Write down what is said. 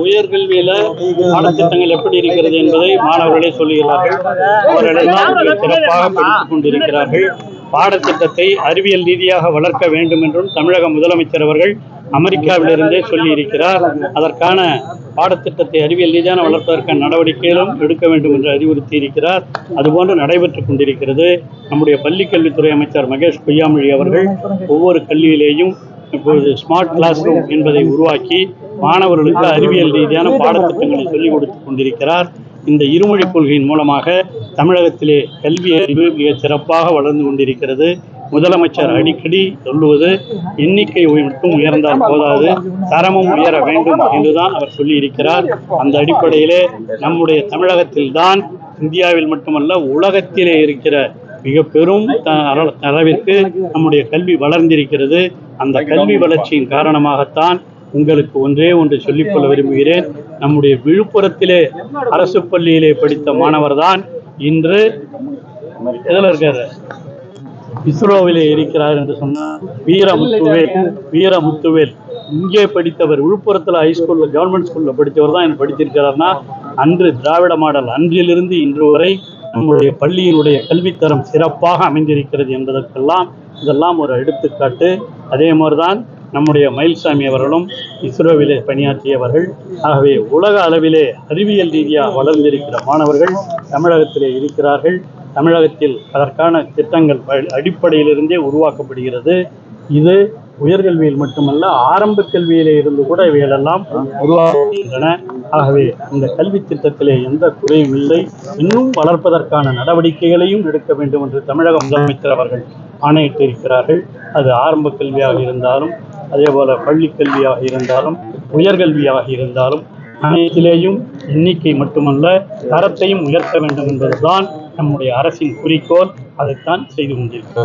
உயர்கல்வியில பாடத்திட்டங்கள் எப்படி இருக்கிறது என்பதை மாணவர்களே சொல்லுகிறார்கள். அவர்கள் சிறப்பாக படித்துக் கொண்டிருக்கிறார்கள். பாடத்திட்டத்தை அறிவியல் ரீதியாக வளர்க்க வேண்டும் என்றும் தமிழக முதலமைச்சர் அவர்கள் அமெரிக்காவிலிருந்தே சொல்லியிருக்கிறார். அதற்கான பாடத்திட்டத்தை அறிவியல் ரீதியான வளர்ப்பதற்கான நடவடிக்கைகளும் எடுக்க வேண்டும் என்று அறிவுறுத்தி இருக்கிறார். அதுபோன்று நடைபெற்றுக் கொண்டிருக்கிறது. நம்முடைய பள்ளிக்கல்வித்துறை அமைச்சர் மகேஷ் பொய்யாமொழி அவர்கள் ஒவ்வொரு கல்வியிலேயும் இப்பொழுது ஸ்மார்ட் கிளாஸ் ரூம் என்பதை உருவாக்கி மாணவர்களுக்கு அறிவியல் ரீதியான பாடத்திட்டங்களை சொல்லிக் கொடுத்துக் கொண்டிருக்கிறார். இந்த இருமொழிக் கொள்கையின் மூலமாக தமிழகத்திலே கல்வி அறிவு மிக சிறப்பாக வளர்ந்து கொண்டிருக்கிறது. முதலமைச்சர் அடிக்கடி சொல்லுவது எண்ணிக்கை மட்டும் உயர்ந்தால் போதாது, தரமும் உயர வேண்டும் என்றுதான் அவர் சொல்லியிருக்கிறார். அந்த அடிப்படையிலே நம்முடைய தமிழகத்தில்தான் இந்தியாவில் மட்டுமல்ல உலகத்திலே இருக்கிற மிக பெரும் அளவிற்கு நம்முடைய கல்வி வளர்ந்திருக்கிறது. அந்த கல்வி வளர்ச்சியின் காரணமாகத்தான் உங்களுக்கு ஒன்றே ஒன்று சொல்லிக்கொள்ள விரும்புகிறேன். நம்முடைய விழுப்புரத்திலே அரசு பள்ளியிலே படித்த மாணவர் தான் இன்று எதில் இருக்காரு, இஸ்ரோவிலே இருக்கிறார் என்று சொன்னார். வீரமுத்துவேல் இங்கே படித்தவர், விழுப்புரத்தில் ஹைஸ்கூல்ல கவர்மெண்ட் ஸ்கூல்ல படித்தவர் தான் படித்திருக்கிறார்னா அன்று திராவிட மாடல் அன்றிலிருந்து இன்று வரை நம்முடைய பள்ளியினுடைய கல்வித்தரம் சிறப்பாக அமைந்திருக்கிறது என்பதற்கெல்லாம் இதெல்லாம் ஒரு எடுத்துக்காட்டு. அதே மாதிரிதான் நம்முடைய மயில்சாமி அவர்களும் இஸ்ரோவிலே பணியாற்றியவர்கள். ஆகவே உலக அளவிலே அறிவியல் ரீதியாக வளர்ந்திருக்கிற மாணவர்கள் தமிழகத்திலே இருக்கிறார்கள். தமிழகத்தில் அதற்கான திட்டங்கள் அடிப்படையிலிருந்தே உருவாக்கப்படுகிறது. இது உயர்கல்வியில் மட்டுமல்ல ஆரம்ப கல்வியிலே இருந்து கூட இவைகளெல்லாம் உருவாக்குகின்றன. ஆகவே இந்த கல்வி திட்டத்திலே எந்த குறையும் இல்லை. இன்னும் வளர்ப்பதற்கான நடவடிக்கைகளையும் எடுக்க வேண்டும் என்று தமிழக முதலமைச்சர் அவர்கள் ஆணையிட்டிருக்கிறார்கள். அது ஆரம்ப கல்வியாக இருந்தாலும், அதே போல பள்ளி கல்வியாக இருந்தாலும், உயர்கல்வியாக இருந்தாலும் அனைத்திலேயும் எண்ணிக்கை மட்டுமல்ல தரத்தையும் உயர்த்த வேண்டும் என்பதுதான் நம்முடைய அரசின் குறிக்கோள். அதைத்தான் செய்து கொண்டிருக்கிறோம்.